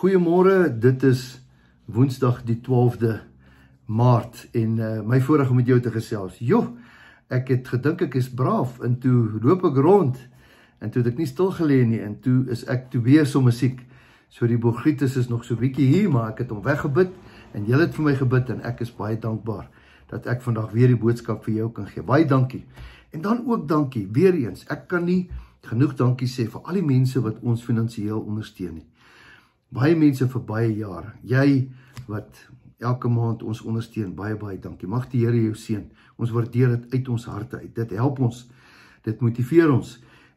Goeiemôre, dit is Woensdag die 12de Maart en my voorreg om met jou te gesels. Ek het gedink ek is braaf en toe loop ek rond en toe het ek nie stilgeleë nie en toe is ek toe weer so musiek. So die bronchitis is nog so bietjie hier, maar ek het hom weggebid en jy het vir my gebid en ek is baie dankbaar dat ek vandag weer die boodskap vir jou kan gee. Baie dankie. En dan ook dankie, weer eens, ek kan nie genoeg dankie sê vir al die mense wat ons finansiëel ondersteun nie. Baie mense vir baie jare. Jy wat elke maand ons ondersteun, baie dankie. Mag die Here jou seën. Ons waardeer dit uit ons harte uit. Dit help ons. Dit motiveer ons.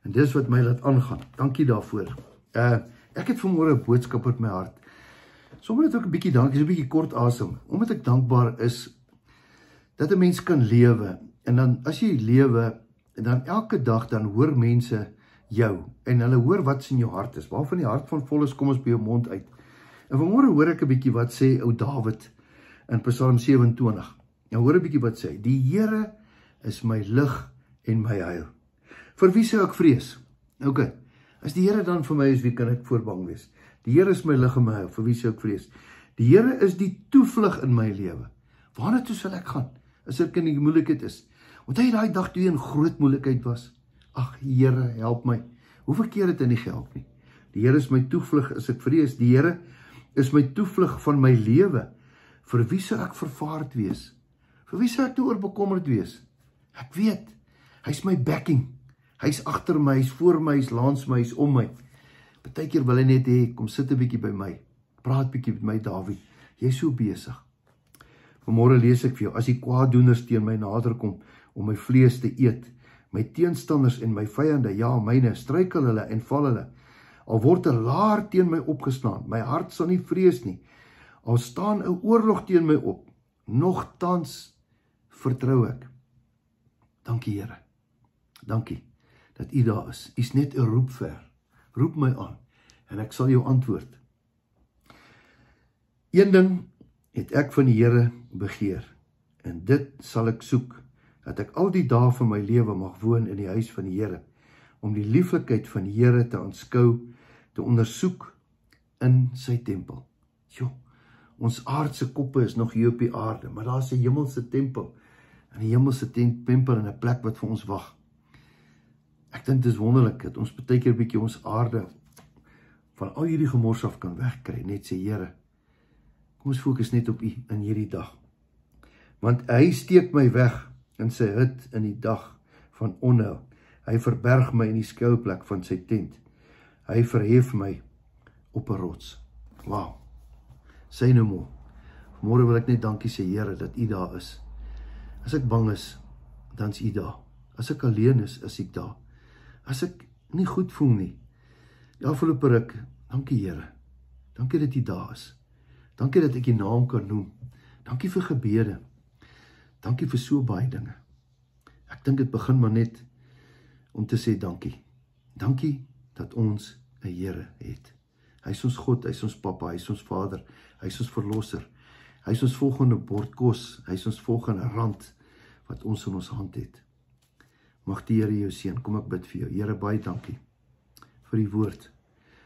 En dis wat my laat aangaan. Dankie daarvoor. Ek het vanmôre 'n boodskap op my hart. Sommige net ook 'n bietjie dankie, so 'n bietjie kort asem. Omdat ek dankbaar is dat 'n mens kan lewe. En dan as jy lewe, en dan elke dag dan hoor mense jou en hulle hoor wat in jou hart is. Waarvan die hart van vol is, kom ons by jou mond uit. En vanmôre hoor ek 'n bietjie wat sê ou Dawid in Psalm 27. Nou hoor 'n bietjie wat sê: Die Here is my lig en my heil. Vir wie sou ek vrees? Okay. As die Here dan vir my is, wie kan ek voor bang wees? Die Here is my lig en my heil. Vir wie sou ek vrees? Die Here is die toevlug in my lewe. Waarna toe sal ek gaan as ek in die moeilikheid is? Onthou jy daai dag toe jy in groot moeilikheid was? Ag Here, help my. Hoeveel keer het hy nie gehelp nie? Die Here is my toevlug as ek vrees. Die Here is my toevlug van my lewe. Vir wie sou ek vervaard wees? Vir wie sou ek toe oor bekommerd wees? Ek weet, hy's my backing. Hy's agter my, hy's voor my, hy's langs my, hy's om my. Partykeer wil hy net hê, kom sit 'n bietjie by my. Praat bietjie met my, Dawie. Jy's so besig. Vanmôre lees ek vir jou, as die kwaaddoeners teen my nader kom om my vlees te eet, my teenstanders en my vyande, ja, myne, struikel hulle en val hulle. Al word 'n laar teen my opgeslaan, my hart sal nie vrees nie. Al staan 'n oorlog teen my op, nogtans vertrou ek. Dankie Here. Dankie dat U daar is. U's net 'n roep ver. Roep my aan en ek sal jou antwoord. Een ding het ek van die Here begeer en dit sal ek soek, dat ek al die dae van my lewe mag woon in die huis van die Here, om die lieflikheid van die Here te aanskou, te ondersoek in sy tempel. Ons aardse koppe is nog hier op die aarde, maar daar is 'n hemelse tempel, en die hemelse tempel in 'n plek wat vir ons wag. Ek dink dit is wonderlik dat ons baie keer 'n bietjie ons aarde van al hierdie gemors af kan wegkry, net sê Here, kom ons fokus net op U in hierdie dag. Want hy steek my weg in sy hut in die dag van onheil. Hy verberg my in die skuilplek van sy tent. Hy verhef my op 'n rots. Wow. Sê nou maar. Môre wil ek net dankie sê Here dat U daar is. As ek bang is, dan is U daar. As ek alleen is ek daar. As ek nie goed voel nie, afgelope ruk, dankie Here. Dankie dat U daar is. Dankie dat ek U naam kan noem. Dankie vir gebede. Dankie vir so baie dinge. Ek dink dit begin maar net om te sê dankie. Dankie dat ons 'n Here het. Hy is ons God, hy is ons Papa, hy is ons Vader, hy is ons Verlosser. Hy is ons volgende bord kos, hy is ons volgende rand wat ons in ons hand het. Mag die Here jou seën. Kom ek bid vir jou. Here, baie dankie vir die woord.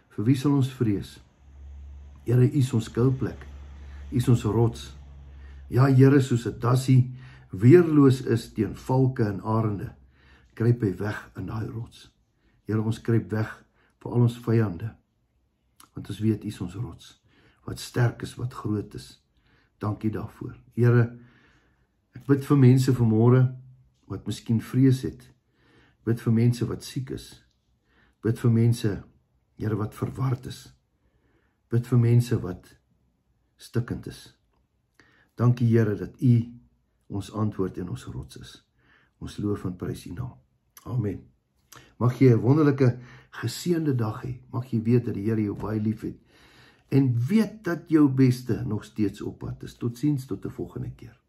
Vir wie sal ons vrees? Here, U is ons skuilplek. U is ons rots. Ja, Here, soos 'n dassie weerloos is teen valke en arende, kruip hy weg in daai rots. Here, ons kruip weg vir al ons vyande, want ons weet U is ons rots, wat sterk is, wat groot is. Dankie daarvoor. Here, ek bid vir mense vanmôre wat miskien vrees het. Bid vir mense wat siek is. Bid vir mense, Here, wat verward is. Bid vir mense wat stikkend is. Dankie Here dat U ons antwoord en ons rots is. Ons loof en prys U naam. Amen. Mag jy 'n wonderlike, geseënde dag hê. Mag jy weet dat die Here jou baie lief het. En weet dat jou beste nog steeds op pad is. Totsiens, tot 'n volgende keer.